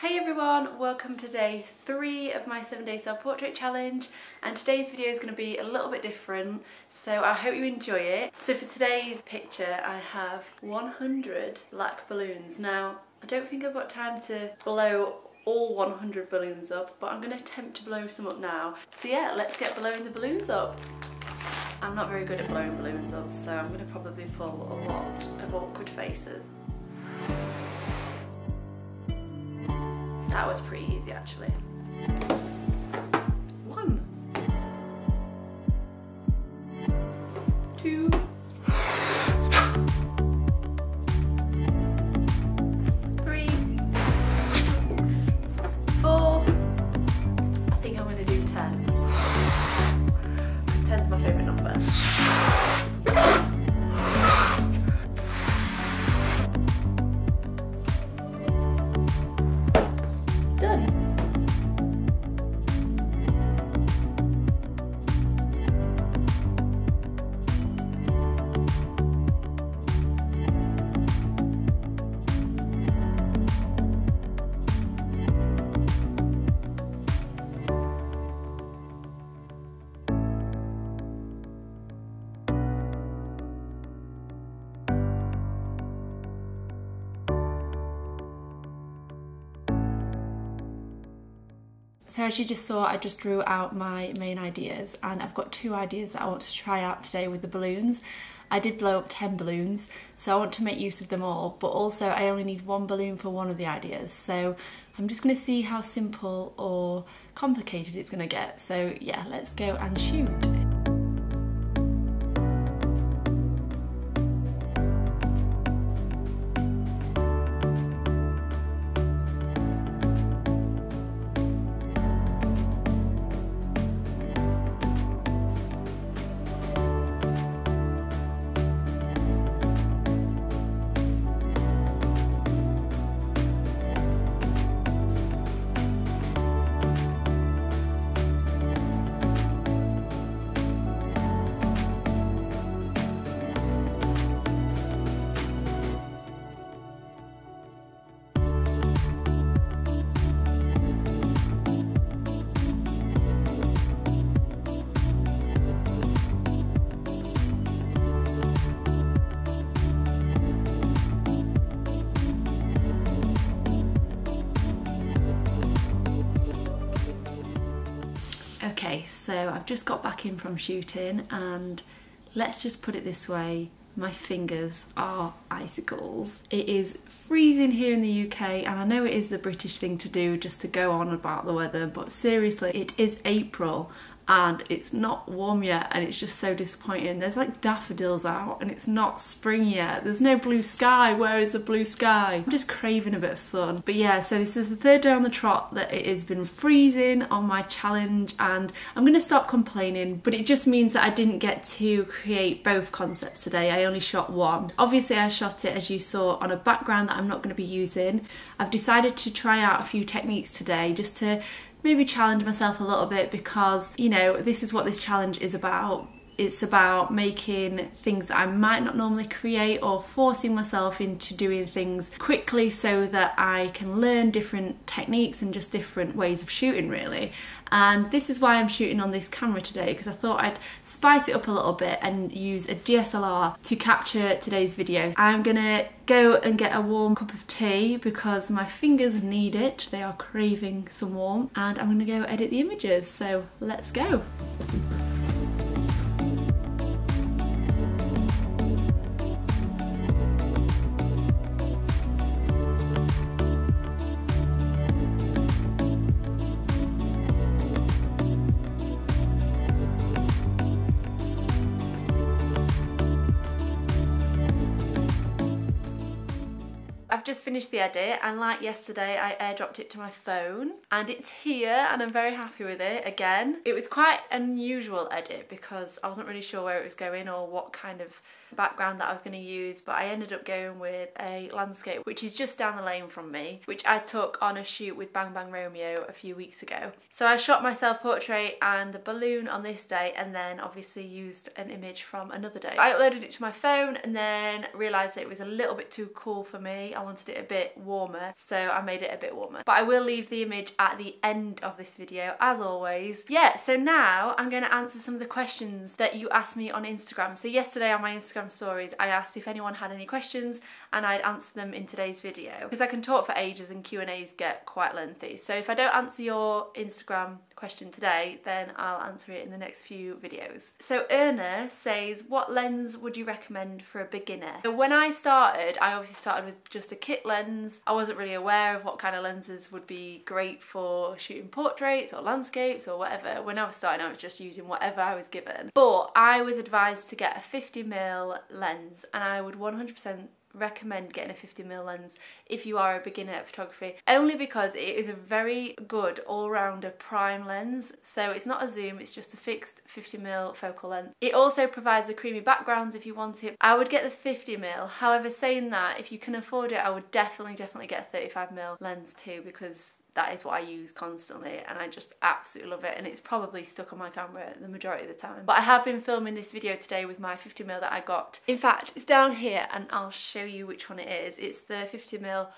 Hey everyone, welcome to day 3 of my 7-day self-portrait challenge, and today's video is going to be a little bit different, so I hope you enjoy it. So for today's picture I have 100 black balloons. Now I don't think I've got time to blow all 100 balloons up, but I'm going to attempt to blow some up now. So yeah, let's get blowing the balloons up. I'm not very good at blowing balloons up, so I'm going to probably pull a lot of awkward faces. That was pretty easy actually. 1, 2, 3, 4. I think I'm gonna do 10. Because 10's my favourite number. So as you just saw, I just drew out my main ideas, and I've got 2 ideas that I want to try out today with the balloons. I did blow up 10 balloons, so I want to make use of them all, but also I only need 1 balloon for one of the ideas. So I'm just going to see how simple or complicated it's going to get. So yeah, let's go and shoot. Okay, so I've just got back in from shooting, and let's just put it this way, my fingers are icicles. It is freezing here in the UK, and I know it is the British thing to do just to go on about the weather, but seriously, it is April and it's not warm yet, and it's just so disappointing. There's like daffodils out and it's not spring yet. There's no blue sky. Where is the blue sky? I'm just craving a bit of sun. But yeah, so this is the 3rd day on the trot that it has been freezing on my challenge, and I'm gonna stop complaining, but it just means that I didn't get to create both concepts today. I only shot one. Obviously I shot it, as you saw, on a background that I'm not going to be using. I've decided to try out a few techniques today just to maybe challenge myself a little bit, because, you know, this is what this challenge is about. It's about making things that I might not normally create, or forcing myself into doing things quickly so that I can learn different techniques and just different ways of shooting, really. And this is why I'm shooting on this camera today, because I thought I'd spice it up a little bit and use a DSLR to capture today's video. I'm gonna go and get a warm cup of tea because my fingers need it. They are craving some warmth, and I'm gonna go edit the images. So let's go. I've just finished the edit, and like yesterday I airdropped it to my phone, and it's here and I'm very happy with it again. It was quite an unusual edit because I wasn't really sure where it was going or what kind of background that I was going to use, but I ended up going with a landscape which is just down the lane from me, which I took on a shoot with Bang Bang Romeo a few weeks ago. So I shot my self-portrait and the balloon on this day, and then obviously used an image from another day. I uploaded it to my phone and then realised that it was a little bit too cool for me. I wanted wanted it a bit warmer, so I made it a bit warmer. But I will leave the image at the end of this video, as always. Yeah, so now I'm going to answer some of the questions that you asked me on Instagram. So yesterday on my Instagram stories, I asked if anyone had any questions, and I'd answer them in today's video, because I can talk for ages and Q&As get quite lengthy. So if I don't answer your Instagram question today, then I'll answer it in the next few videos. So Erna says, what lens would you recommend for a beginner? So when I started, I obviously started with just a kit lens. I wasn't really aware of what kind of lenses would be great for shooting portraits or landscapes or whatever. When I was starting, I was just using whatever I was given. But I was advised to get a 50mm lens, and I would 100% recommend getting a 50mm lens if you are a beginner at photography, only because it is a very good all-rounder prime lens. So it's not a zoom, it's just a fixed 50mm focal length. It also provides the creamy backgrounds if you want it. I would get the 50mm. However, saying that, if you can afford it, I would definitely get a 35mm lens too, because that is what I use constantly and I just absolutely love it, and it's probably stuck on my camera the majority of the time. But I have been filming this video today with my 50mm that I got. In fact, it's down here and I'll show you which one it is. It's the 50mm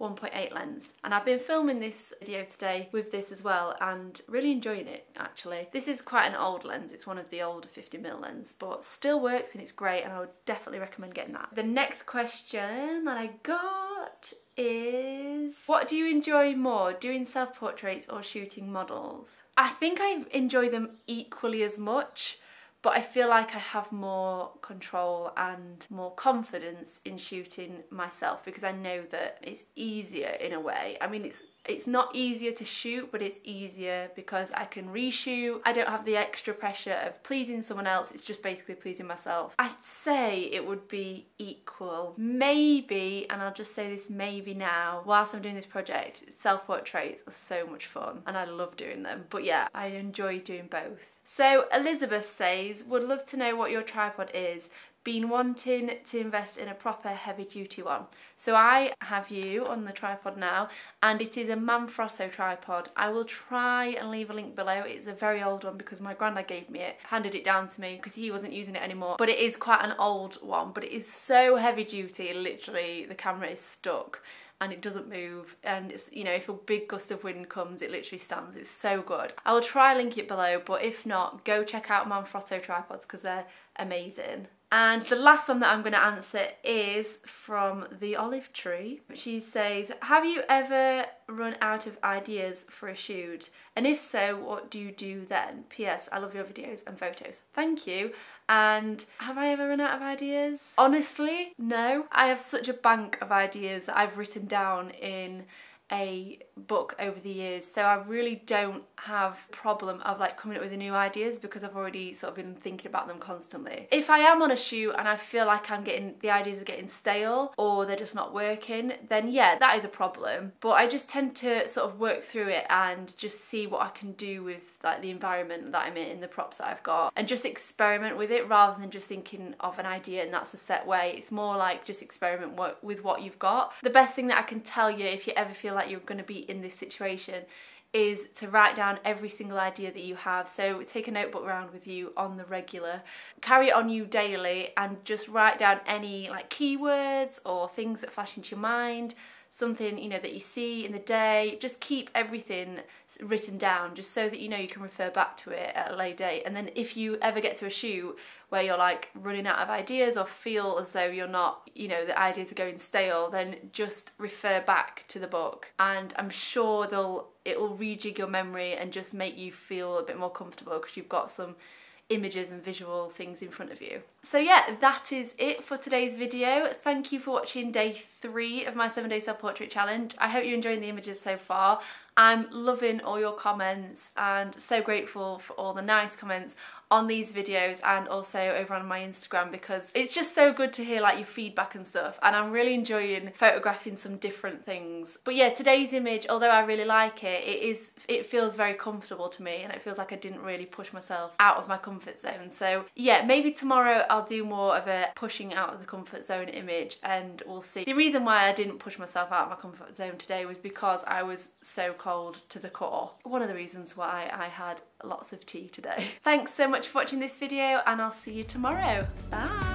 1.8 lens, and I've been filming this video today with this as well and really enjoying it actually. This is quite an old lens, it's one of the older 50mm lens, but still works and it's great, and I would definitely recommend getting that. The next question that I got is, what do you enjoy more, doing self-portraits or shooting models? I think I enjoy them equally as much, but I feel like I have more control and more confidence in shooting myself, because I know that it's easier in a way. I mean, it's not easier to shoot, but it's easier because I can reshoot. I don't have the extra pressure of pleasing someone else, it's just basically pleasing myself. I'd say it would be equal. Maybe, and I'll just say this maybe now, whilst I'm doing this project, self-portraits are so much fun and I love doing them. But yeah, I enjoy doing both. So Elizabeth says, would love to know what your tripod is. Been wanting to invest in a proper heavy duty one. So I have you on the tripod now, and it is a Manfrotto tripod. I will try and leave a link below. It's a very old one because my granddad gave me it, handed it down to me because he wasn't using it anymore. But it is quite an old one, but it is so heavy duty, literally the camera is stuck and it doesn't move, and it's, you know, if a big gust of wind comes, it literally stands. It's so good. I will try link it below, but if not, go check out Manfrotto tripods because they're amazing. And the last one that I'm going to answer is from the Olive Tree. She says, have you ever run out of ideas for a shoot? And if so, what do you do then? P.s. I love your videos and photos. Thank you. And have I ever run out of ideas? Honestly, no. I have such a bank of ideas that I've written down in a book over the years, so I really don't have a problem of like coming up with new ideas because I've already sort of been thinking about them constantly. If I am on a shoot and I feel like the ideas are getting stale or they're just not working, then yeah, that is a problem. But I just tend to sort of work through it and just see what I can do with like the environment that I'm in, the props that I've got, and just experiment with it rather than just thinking of an idea and that's a set way. It's more like just experiment with what you've got. The best thing that I can tell you if you ever feel like you're going to be in this situation is to write down every single idea that you have. So take a notebook around with you on the regular, carry it on you daily, and just write down any like keywords or things that flash into your mind, something, you know, that you see in the day. Just keep everything written down just so that you know you can refer back to it at a later date. And then if you ever get to a shoot where you're like running out of ideas or feel as though you're not, you know, the ideas are going stale, then just refer back to the book, and I'm sure it'll rejig your memory and just make you feel a bit more comfortable because you've got some images and visual things in front of you. So yeah, that is it for today's video. Thank you for watching day 3 of my 7-day self-portrait challenge. I hope you're enjoying the images so far. I'm loving all your comments and so grateful for all the nice comments on these videos and also over on my Instagram, because it's just so good to hear like your feedback and stuff, and I'm really enjoying photographing some different things. But yeah, today's image, although I really like it, it feels very comfortable to me, and it feels like I didn't really push myself out of my comfort zone. So yeah, maybe tomorrow I'll do more of a pushing out of the comfort zone image and we'll see. The reason why I didn't push myself out of my comfort zone today was because I was so cold to the core. One of the reasons why I had lots of tea today. Thanks so much for watching this video, and I'll see you tomorrow. Bye!